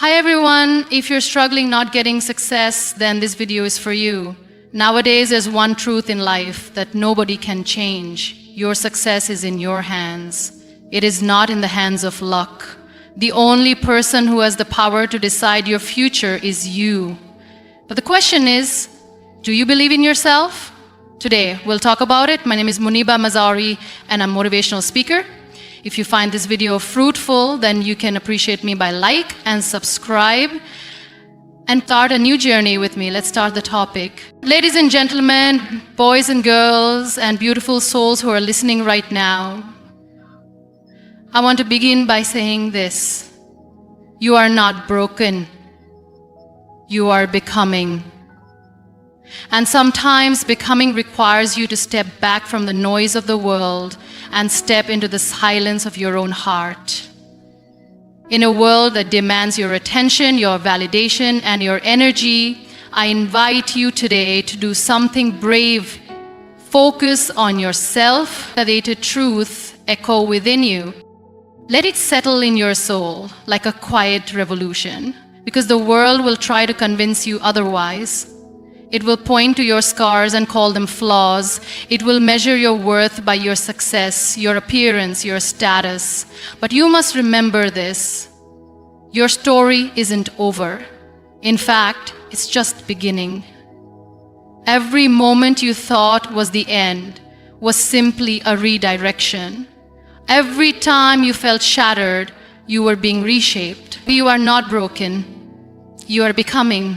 Hi everyone, if you're struggling not getting success, then this video is for you. Nowadays, there's one truth in life that nobody can change. Your success is in your hands. It is not in the hands of luck. The only person who has the power to decide your future is you. But the question is, do you believe in yourself? Today, we'll talk about it. My name is Muniba Mazari, and I'm a motivational speaker. If you find this video fruitful, then you can appreciate me by like and subscribe and start a new journey with me. Let's start the topic. Ladies and gentlemen, boys and girls, and beautiful souls who are listening right now, I want to begin by saying this. You are not broken. You are becoming. And sometimes becoming requires you to step back from the noise of the world and step into the silence of your own heart. In a world that demands your attention, your validation, and your energy, I invite you today to do something brave. Focus on yourself, let the truth echo within you. Let it settle in your soul like a quiet revolution, because the world will try to convince you otherwise. It will point to your scars and call them flaws. It will measure your worth by your success, your appearance, your status. But you must remember this. Your story isn't over. In fact, it's just beginning. Every moment you thought was the end was simply a redirection. Every time you felt shattered, you were being reshaped. You are not broken. You are becoming.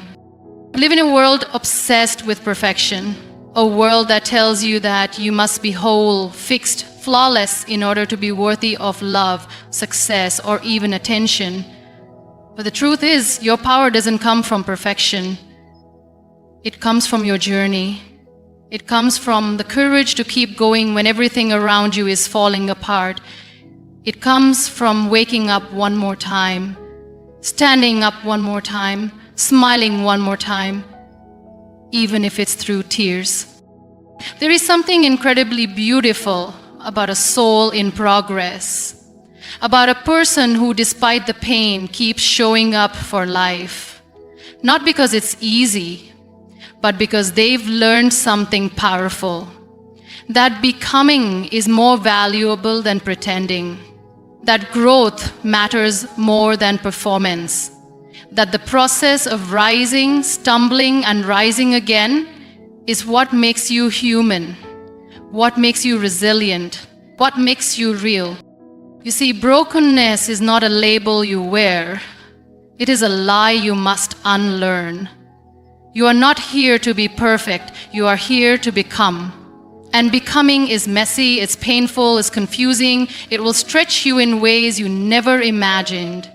We live in a world obsessed with perfection, a world that tells you that you must be whole, fixed, flawless in order to be worthy of love, success, or even attention. But the truth is, your power doesn't come from perfection. It comes from your journey. It comes from the courage to keep going when everything around you is falling apart. It comes from waking up one more time, standing up one more time, smiling one more time, even if it's through tears. There is something incredibly beautiful about a soul in progress, about a person who, despite the pain, keeps showing up for life. Not because it's easy, but because they've learned something powerful. That becoming is more valuable than pretending. That growth matters more than performance. That the process of rising, stumbling, and rising again is what makes you human, what makes you resilient, what makes you real. You see, brokenness is not a label you wear. It is a lie you must unlearn. You are not here to be perfect. You are here to become. And becoming is messy, it's painful, it's confusing. It will stretch you in ways you never imagined.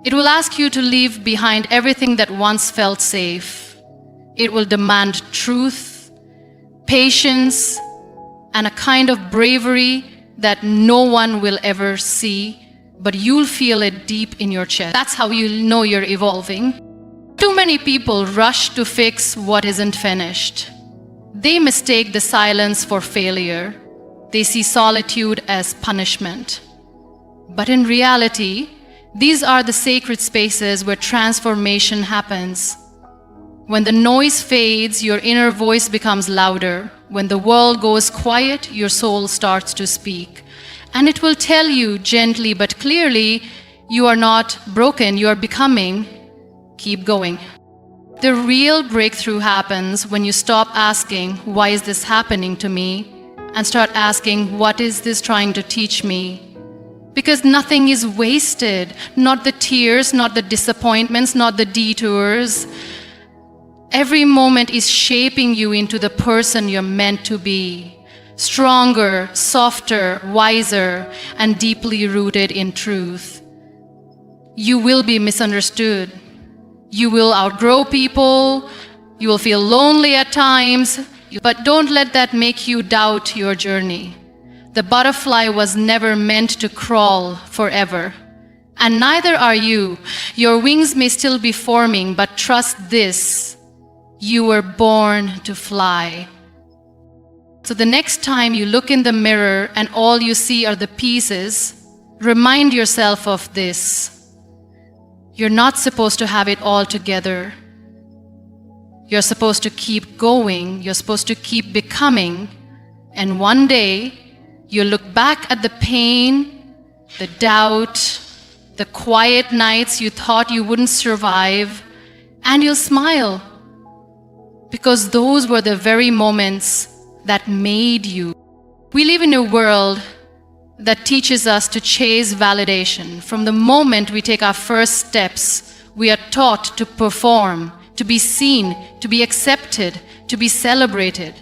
It will ask you to leave behind everything that once felt safe. It will demand truth, patience, and a kind of bravery that no one will ever see, but you'll feel it deep in your chest. That's how you'll know you're evolving. Too many people rush to fix what isn't finished. They mistake the silence for failure. They see solitude as punishment. But in reality, these are the sacred spaces where transformation happens. When the noise fades, your inner voice becomes louder. When the world goes quiet, your soul starts to speak. And it will tell you gently but clearly, you are not broken, you are becoming. Keep going. The real breakthrough happens when you stop asking, why is this happening to me? And start asking, what is this trying to teach me? Because nothing is wasted, not the tears, not the disappointments, not the detours. Every moment is shaping you into the person you're meant to be. Stronger, softer, wiser, and deeply rooted in truth. You will be misunderstood. You will outgrow people. You will feel lonely at times. But don't let that make you doubt your journey. The butterfly was never meant to crawl forever. And neither are you. Your wings may still be forming, but trust this. You were born to fly. So the next time you look in the mirror and all you see are the pieces, remind yourself of this. You're not supposed to have it all together. You're supposed to keep going. You're supposed to keep becoming. And one day, you'll look back at the pain, the doubt, the quiet nights you thought you wouldn't survive, and you'll smile. Because those were the very moments that made you. We live in a world that teaches us to chase validation. From the moment we take our first steps, we are taught to perform, to be seen, to be accepted, to be celebrated.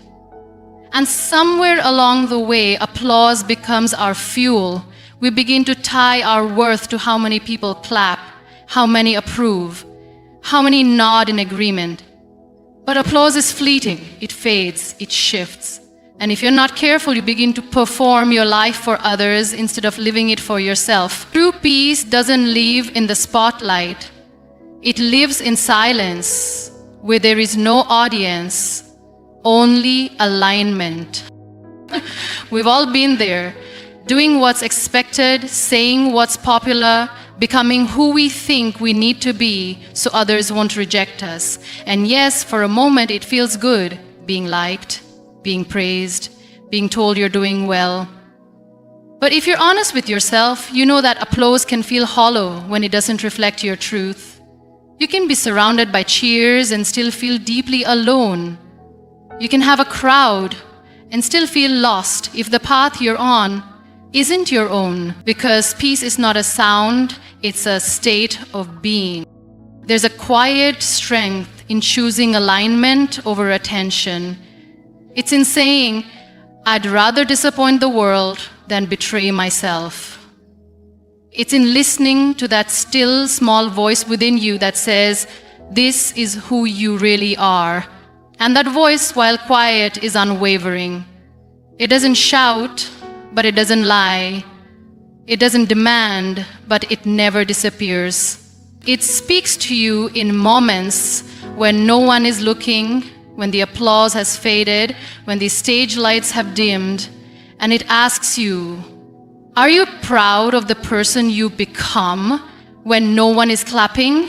And somewhere along the way, applause becomes our fuel. We begin to tie our worth to how many people clap, how many approve, how many nod in agreement. But applause is fleeting. It fades, it shifts. And if you're not careful, you begin to perform your life for others instead of living it for yourself. True peace doesn't live in the spotlight. It lives in silence, where there is no audience, only alignment. We've all been there, doing what's expected, saying what's popular, becoming who we think we need to be so others won't reject us. And yes, for a moment it feels good, being liked, being praised, being told you're doing well. But if you're honest with yourself, you know that applause can feel hollow when it doesn't reflect your truth. You can be surrounded by cheers and still feel deeply alone. You can have a crowd and still feel lost if the path you're on isn't your own, because peace is not a sound, it's a state of being. There's a quiet strength in choosing alignment over attention. It's in saying, I'd rather disappoint the world than betray myself. It's in listening to that still small voice within you that says, this is who you really are. And that voice, while quiet, is unwavering. It doesn't shout, but it doesn't lie. It doesn't demand, but it never disappears. It speaks to you in moments when no one is looking, when the applause has faded, when the stage lights have dimmed, and it asks you, are you proud of the person you become when no one is clapping?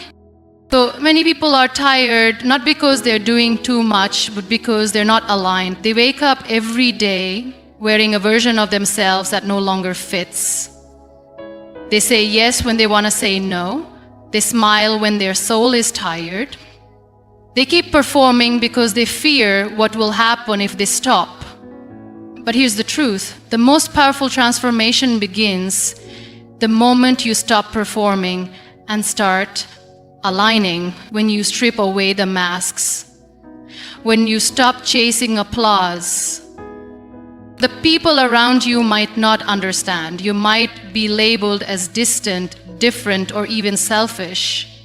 So many people are tired, not because they're doing too much, but because they're not aligned. They wake up every day wearing a version of themselves that no longer fits. They say yes when they want to say no. They smile when their soul is tired. They keep performing because they fear what will happen if they stop. But here's the truth. The most powerful transformation begins the moment you stop performing and start aligning, when you strip away the masks, when you stop chasing applause. The people around you might not understand. You might be labeled as distant, different, or even selfish.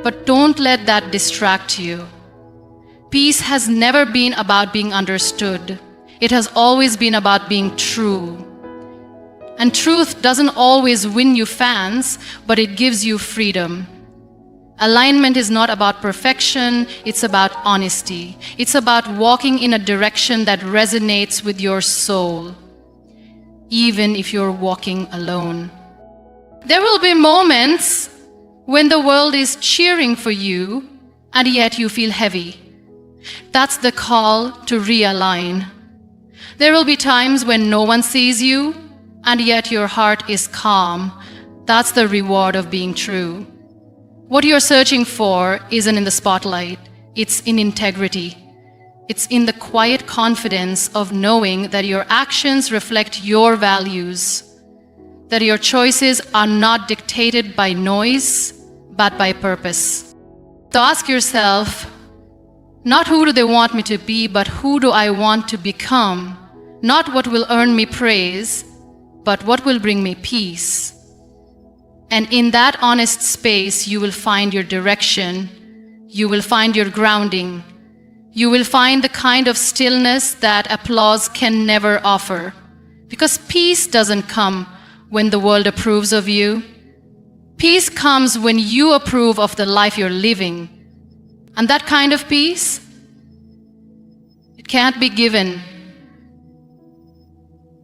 But don't let that distract you. Peace has never been about being understood. It has always been about being true. And truth doesn't always win you fans, but it gives you freedom. Alignment is not about perfection, it's about honesty. It's about walking in a direction that resonates with your soul, even if you're walking alone. There will be moments when the world is cheering for you, and yet you feel heavy. That's the call to realign. There will be times when no one sees you, and yet your heart is calm. That's the reward of being true. What you're searching for isn't in the spotlight, it's in integrity. It's in the quiet confidence of knowing that your actions reflect your values, that your choices are not dictated by noise, but by purpose. So ask yourself, not who do they want me to be, but who do I want to become? Not what will earn me praise, but what will bring me peace. And in that honest space, you will find your direction, you will find your grounding, you will find the kind of stillness that applause can never offer. Because peace doesn't come when the world approves of you. Peace comes when you approve of the life you're living. And that kind of peace, it can't be given.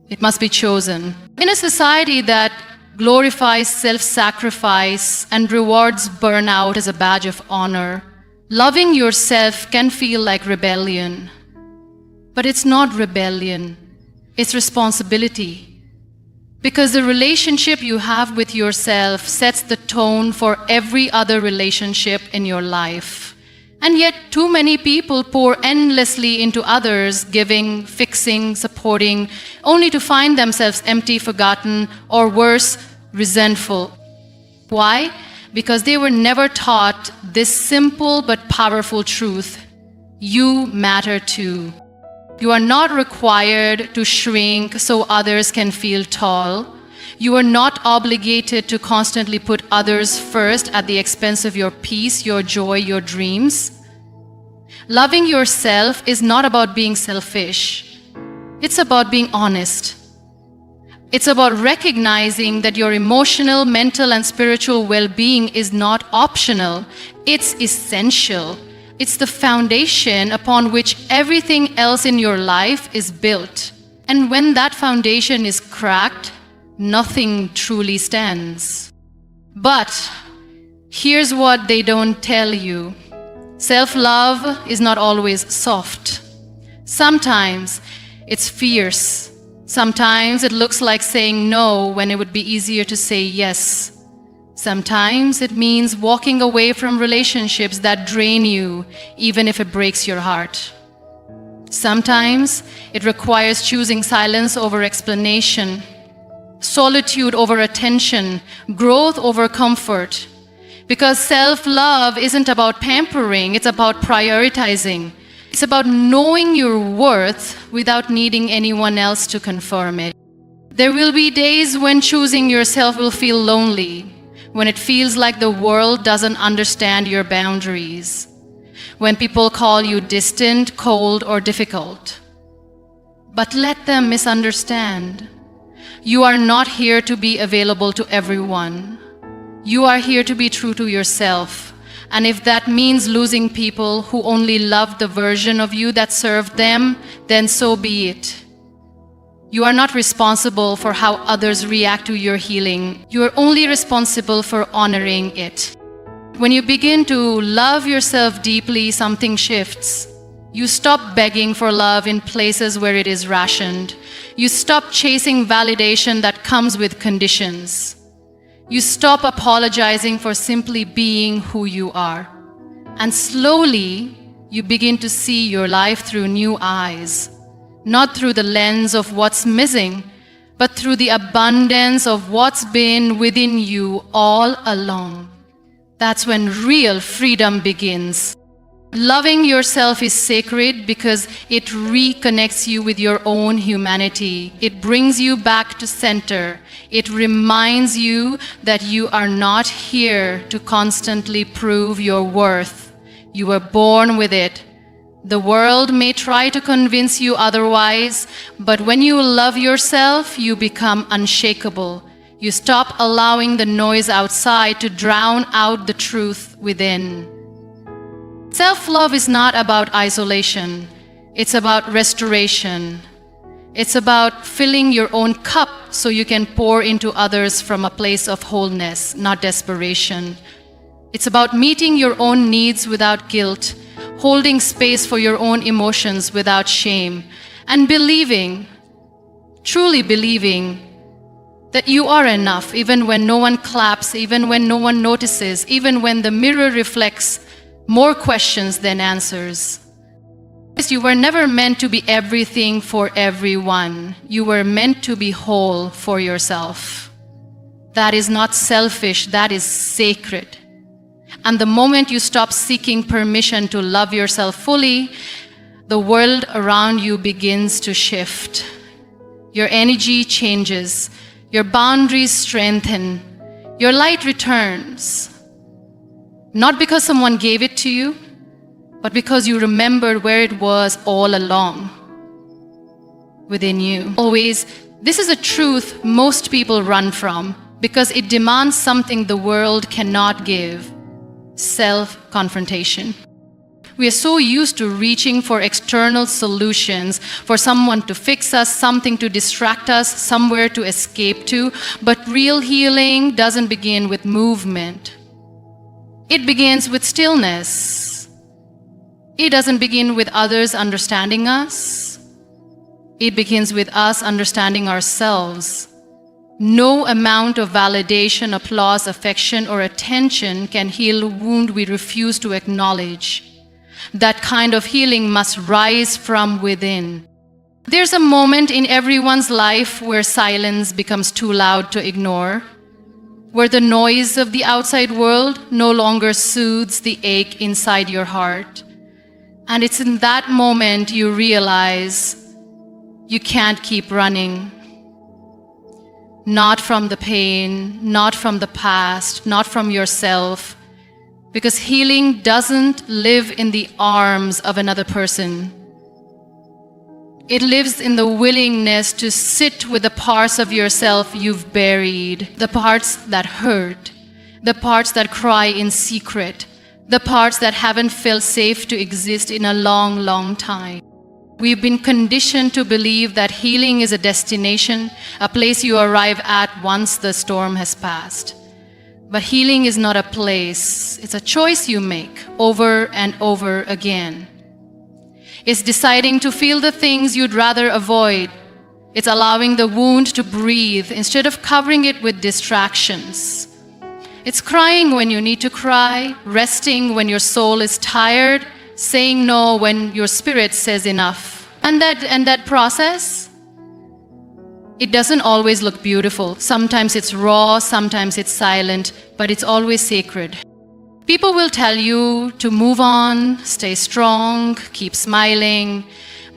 It must be chosen. In a society that glorifies self-sacrifice, and rewards burnout as a badge of honor. Loving yourself can feel like rebellion. But it's not rebellion, it's responsibility. Because the relationship you have with yourself sets the tone for every other relationship in your life. And yet, too many people pour endlessly into others, giving, fixing, supporting, only to find themselves empty, forgotten, or worse, resentful. Why? Because they were never taught this simple but powerful truth: you matter too. You are not required to shrink so others can feel tall. You are not obligated to constantly put others first at the expense of your peace, your joy, your dreams. Loving yourself is not about being selfish. It's about being honest. It's about recognizing that your emotional, mental, and spiritual well-being is not optional. It's essential. It's the foundation upon which everything else in your life is built. And when that foundation is cracked, nothing truly stands. But here's what they don't tell you. Self-love is not always soft. Sometimes it's fierce. Sometimes it looks like saying no when it would be easier to say yes. Sometimes it means walking away from relationships that drain you, even if it breaks your heart. Sometimes it requires choosing silence over explanation, solitude over attention, growth over comfort. Because self-love isn't about pampering, it's about prioritizing. It's about knowing your worth without needing anyone else to confirm it. There will be days when choosing yourself will feel lonely, when it feels like the world doesn't understand your boundaries, when people call you distant, cold, or difficult. But let them misunderstand. You are not here to be available to everyone. You are here to be true to yourself. And if that means losing people who only loved the version of you that served them, then so be it. You are not responsible for how others react to your healing. You are only responsible for honoring it. When you begin to love yourself deeply, something shifts. You stop begging for love in places where it is rationed. You stop chasing validation that comes with conditions. You stop apologizing for simply being who you are. And slowly, you begin to see your life through new eyes. Not through the lens of what's missing, but through the abundance of what's been within you all along. That's when real freedom begins. Loving yourself is sacred because it reconnects you with your own humanity. It brings you back to center. It reminds you that you are not here to constantly prove your worth. You were born with it. The world may try to convince you otherwise, but when you love yourself, you become unshakable. You stop allowing the noise outside to drown out the truth within. Self-love is not about isolation. It's about restoration. It's about filling your own cup so you can pour into others from a place of wholeness, not desperation. It's about meeting your own needs without guilt, holding space for your own emotions without shame, and believing, truly believing, that you are enough even when no one claps, even when no one notices, even when the mirror reflects more questions than answers. You were never meant to be everything for everyone. You were meant to be whole for yourself. That is not selfish, that is sacred. And the moment you stop seeking permission to love yourself fully, the world around you begins to shift. Your energy changes, your boundaries strengthen, your light returns. Not because someone gave it to you, but because you remembered where it was all along, within you. Always, this is a truth most people run from because it demands something the world cannot give: self-confrontation. We are so used to reaching for external solutions, for someone to fix us, something to distract us, somewhere to escape to. But real healing doesn't begin with movement. It begins with stillness. It doesn't begin with others understanding us. It begins with us understanding ourselves. No amount of validation, applause, affection, or attention can heal a wound we refuse to acknowledge. That kind of healing must rise from within. There's a moment in everyone's life where silence becomes too loud to ignore, where the noise of the outside world no longer soothes the ache inside your heart. And it's in that moment you realize you can't keep running. Not from the pain, not from the past, not from yourself, because healing doesn't live in the arms of another person. It lives in the willingness to sit with the parts of yourself you've buried, the parts that hurt, the parts that cry in secret, the parts that haven't felt safe to exist in a long, long time. We've been conditioned to believe that healing is a destination, a place you arrive at once the storm has passed. But healing is not a place, it's a choice you make over and over again. It's deciding to feel the things you'd rather avoid. It's allowing the wound to breathe instead of covering it with distractions. It's crying when you need to cry, resting when your soul is tired, saying no when your spirit says enough. And that process, it doesn't always look beautiful. Sometimes it's raw, sometimes it's silent, but it's always sacred. People will tell you to move on, stay strong, keep smiling,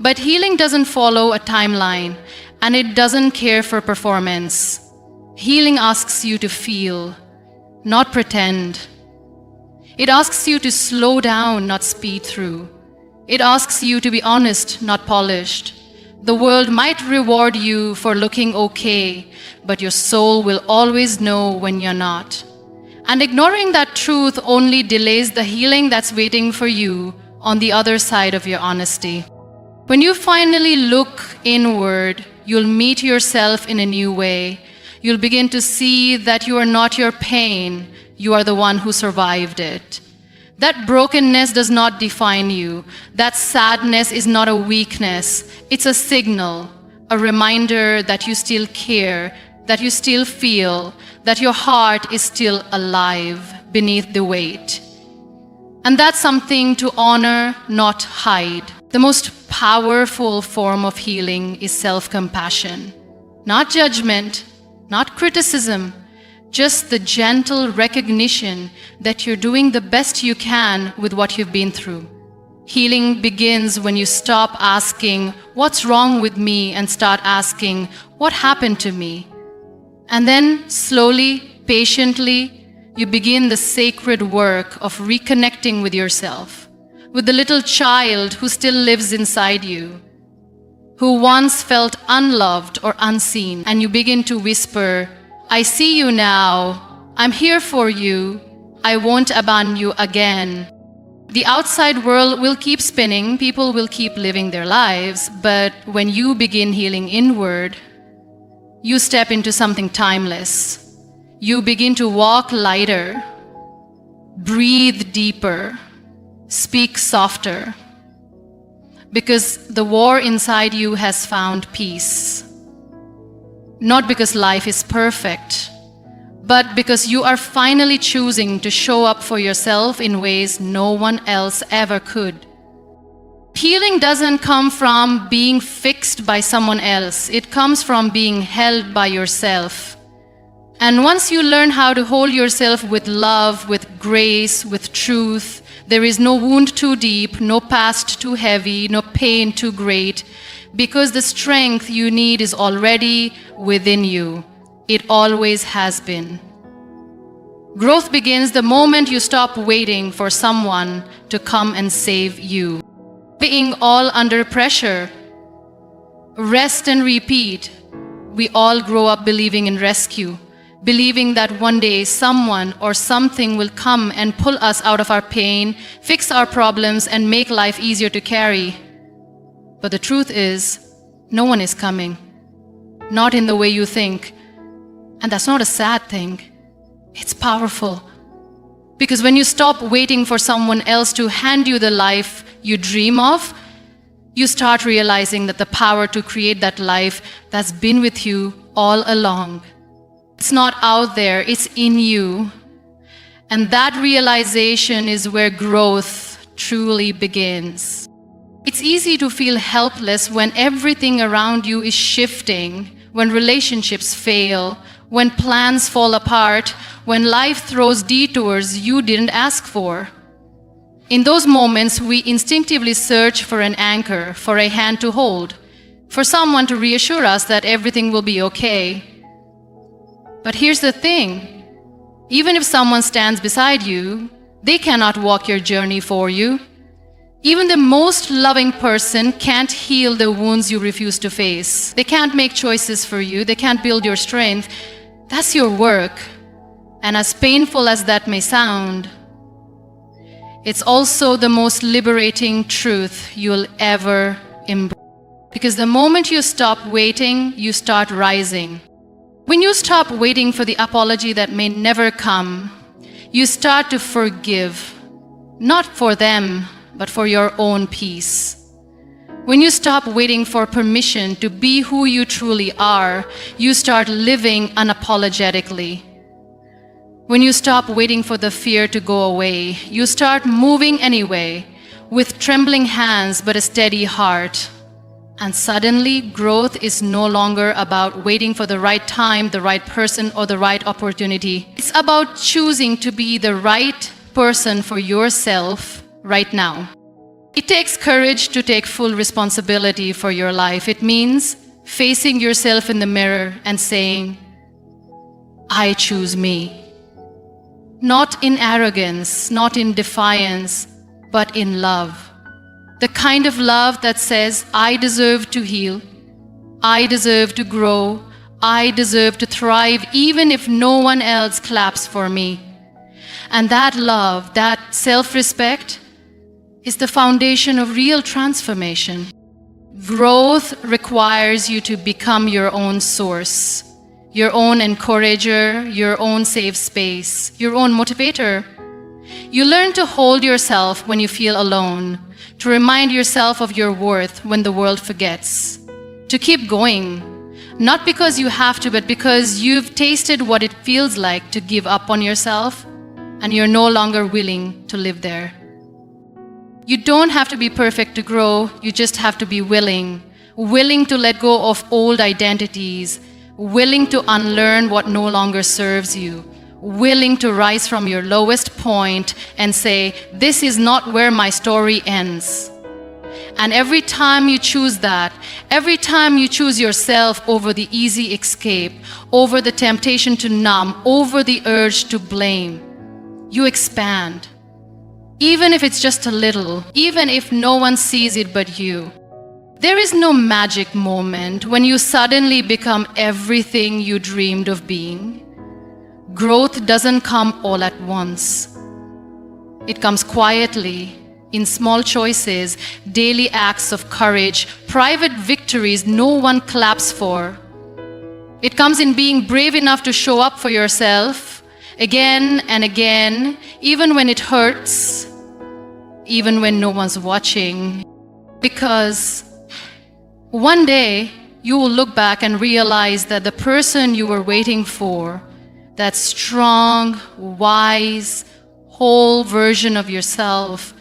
but healing doesn't follow a timeline, and it doesn't care for performance. Healing asks you to feel, not pretend. It asks you to slow down, not speed through. It asks you to be honest, not polished. The world might reward you for looking okay, but your soul will always know when you're not. And ignoring that truth only delays the healing that's waiting for you on the other side of your honesty. When you finally look inward, you'll meet yourself in a new way. You'll begin to see that you are not your pain, you are the one who survived it. That brokenness does not define you. That sadness is not a weakness. It's a signal, a reminder that you still care, that you still feel, that your heart is still alive beneath the weight. And that's something to honor, not hide. The most powerful form of healing is self-compassion. Not judgment, not criticism, just the gentle recognition that you're doing the best you can with what you've been through. Healing begins when you stop asking, "What's wrong with me?" and start asking, "What happened to me?" And then slowly, patiently, you begin the sacred work of reconnecting with yourself, with the little child who still lives inside you, who once felt unloved or unseen, and you begin to whisper, "I see you now. I'm here for you. I won't abandon you again." The outside world will keep spinning, people will keep living their lives, but when you begin healing inward, you step into something timeless. You begin to walk lighter, breathe deeper, speak softer, because the war inside you has found peace. Not because life is perfect, but because you are finally choosing to show up for yourself in ways no one else ever could. Healing doesn't come from being fixed by someone else. It comes from being held by yourself. And once you learn how to hold yourself with love, with grace, with truth, there is no wound too deep, no past too heavy, no pain too great, because the strength you need is already within you. It always has been. Growth begins the moment you stop waiting for someone to come and save you. Being all under pressure, rest and repeat. We all grow up believing in rescue, believing that one day someone or something will come and pull us out of our pain, fix our problems, and make life easier to carry. But the truth is, no one is coming. Not in the way you think. And that's not a sad thing. It's powerful. Because when you stop waiting for someone else to hand you the life you dream of, you start realizing that the power to create that life that's been with you all along. It's not out there, it's in you. And that realization is where growth truly begins. It's easy to feel helpless when everything around you is shifting, when relationships fail, when plans fall apart, when life throws detours you didn't ask for. In those moments, we instinctively search for an anchor, for a hand to hold, for someone to reassure us that everything will be okay. But here's the thing, even if someone stands beside you, they cannot walk your journey for you. Even the most loving person can't heal the wounds you refuse to face. They can't make choices for you. They can't build your strength. That's your work. And as painful as that may sound, it's also the most liberating truth you'll ever embrace. Because the moment you stop waiting, you start rising. When you stop waiting for the apology that may never come, you start to forgive, not for them, but for your own peace. When you stop waiting for permission to be who you truly are, you start living unapologetically. When you stop waiting for the fear to go away, you start moving anyway, with trembling hands but a steady heart. And suddenly, growth is no longer about waiting for the right time, the right person, or the right opportunity. It's about choosing to be the right person for yourself right now. It takes courage to take full responsibility for your life. It means facing yourself in the mirror and saying, I choose me. Not in arrogance, not in defiance, but in love. The kind of love that says, I deserve to heal, I deserve to grow, I deserve to thrive, even if no one else claps for me. And that love, that self-respect, is the foundation of real transformation. Growth requires you to become your own source, your own encourager, your own safe space, your own motivator. You learn to hold yourself when you feel alone, to remind yourself of your worth when the world forgets, to keep going, not because you have to, but because you've tasted what it feels like to give up on yourself and you're no longer willing to live there. You don't have to be perfect to grow, you just have to be willing to let go of old identities, willing to unlearn what no longer serves you, willing to rise from your lowest point and say, this is not where my story ends. And every time you choose that, every time you choose yourself over the easy escape, over the temptation to numb, over the urge to blame, you expand. Even if it's just a little, even if no one sees it but you. There is no magic moment when you suddenly become everything you dreamed of being. Growth doesn't come all at once. It comes quietly, in small choices, daily acts of courage, private victories no one claps for. It comes in being brave enough to show up for yourself again and again, even when it hurts, even when no one's watching. Because one day you will look back and realize that the person you were waiting for, that strong, wise, whole version of yourself,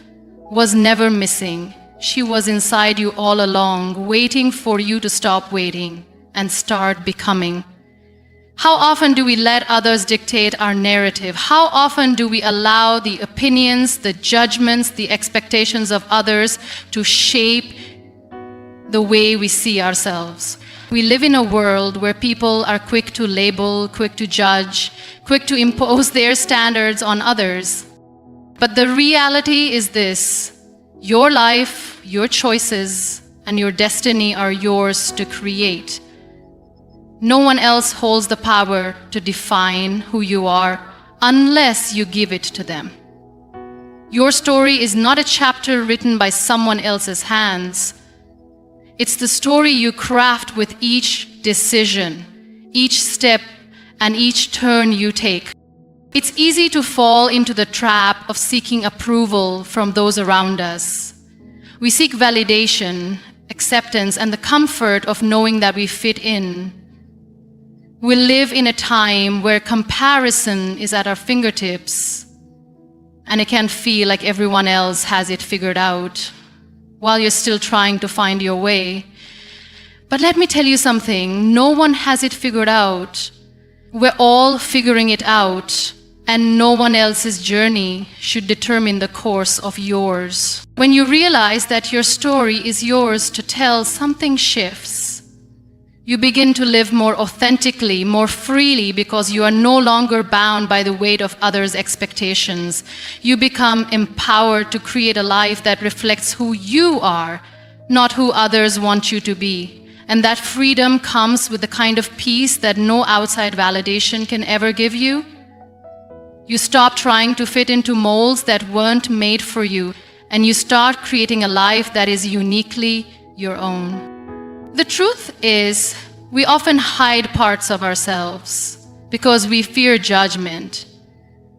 was never missing. She was inside you all along, waiting for you to stop waiting and start becoming. How often do we let others dictate our narrative? How often do we allow the opinions, the judgments, the expectations of others to shape the way we see ourselves? We live in a world where people are quick to label, quick to judge, quick to impose their standards on others. But the reality is this: your life, your choices, and your destiny are yours to create. No one else holds the power to define who you are unless you give it to them. Your story is not a chapter written by someone else's hands. It's the story you craft with each decision, each step, and each turn you take. It's easy to fall into the trap of seeking approval from those around us. We seek validation, acceptance, and the comfort of knowing that we fit in. We live in a time where comparison is at our fingertips, and it can feel like everyone else has it figured out while you're still trying to find your way. But let me tell you something, no one has it figured out. We're all figuring it out, and no one else's journey should determine the course of yours. When you realize that your story is yours to tell, something shifts. You begin to live more authentically, more freely, because you are no longer bound by the weight of others' expectations. You become empowered to create a life that reflects who you are, not who others want you to be. And that freedom comes with the kind of peace that no outside validation can ever give you. You stop trying to fit into molds that weren't made for you, and you start creating a life that is uniquely your own. The truth is, we often hide parts of ourselves because we fear judgment.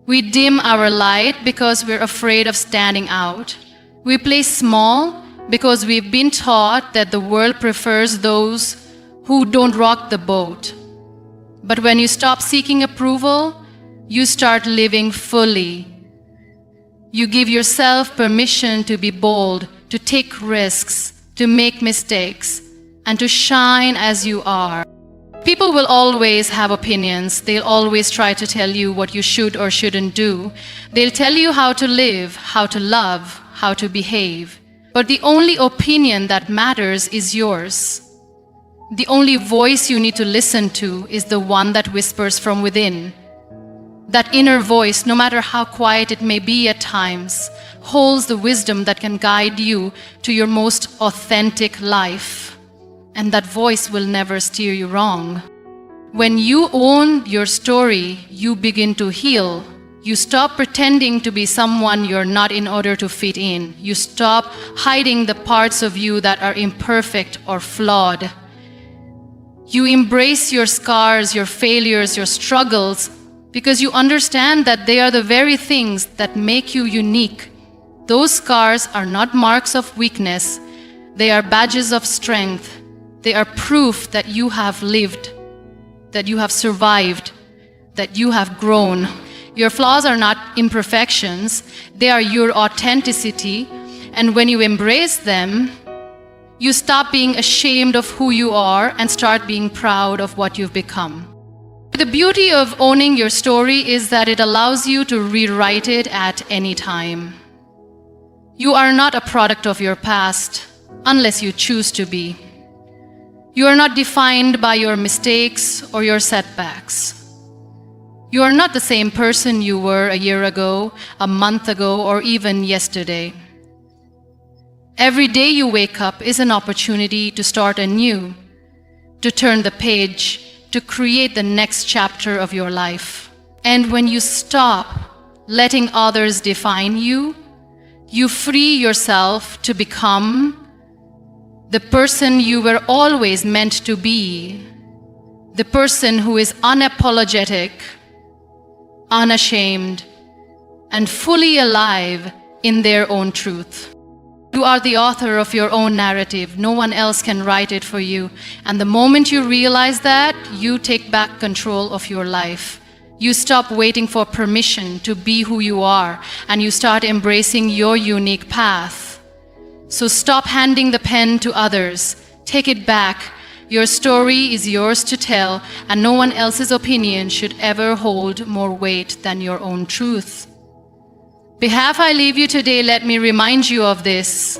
We dim our light because we're afraid of standing out. We play small because we've been taught that the world prefers those who don't rock the boat. But when you stop seeking approval, you start living fully. You give yourself permission to be bold, to take risks, to make mistakes, and to shine as you are. People will always have opinions. They'll always try to tell you what you should or shouldn't do. They'll tell you how to live, how to love, how to behave. But the only opinion that matters is yours. The only voice you need to listen to is the one that whispers from within. That inner voice, no matter how quiet it may be at times, holds the wisdom that can guide you to your most authentic life. And that voice will never steer you wrong. When you own your story, you begin to heal. You stop pretending to be someone you're not in order to fit in. You stop hiding the parts of you that are imperfect or flawed. You embrace your scars, your failures, your struggles, because you understand that they are the very things that make you unique. Those scars are not marks of weakness. They are badges of strength. They are proof that you have lived, that you have survived, that you have grown. Your flaws are not imperfections. They are your authenticity. And when you embrace them, you stop being ashamed of who you are and start being proud of what you've become. The beauty of owning your story is that it allows you to rewrite it at any time. You are not a product of your past unless you choose to be. You are not defined by your mistakes or your setbacks. You are not the same person you were a year ago, a month ago, or even yesterday. Every day you wake up is an opportunity to start anew, to turn the page, to create the next chapter of your life. And when you stop letting others define you, you free yourself to become the person you were always meant to be, the person who is unapologetic, unashamed, and fully alive in their own truth. You are the author of your own narrative. No one else can write it for you. And the moment you realize that, you take back control of your life. You stop waiting for permission to be who you are, and you start embracing your unique path. So stop handing the pen to others. Take it back. Your story is yours to tell, and no one else's opinion should ever hold more weight than your own truth. Behalf I leave you today, let me remind you of this.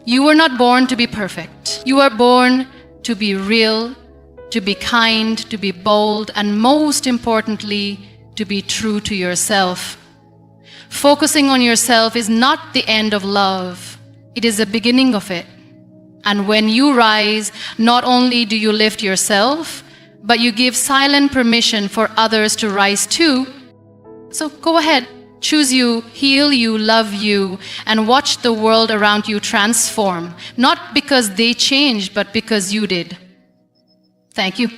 You were not born to be perfect. You are born to be real, to be kind, to be bold, and most importantly, to be true to yourself. Focusing on yourself is not the end of love. It is the beginning of it. And when you rise, not only do you lift yourself, but you give silent permission for others to rise too. So go ahead, choose you, heal you, love you, and watch the world around you transform. Not because they changed, but because you did. Thank you.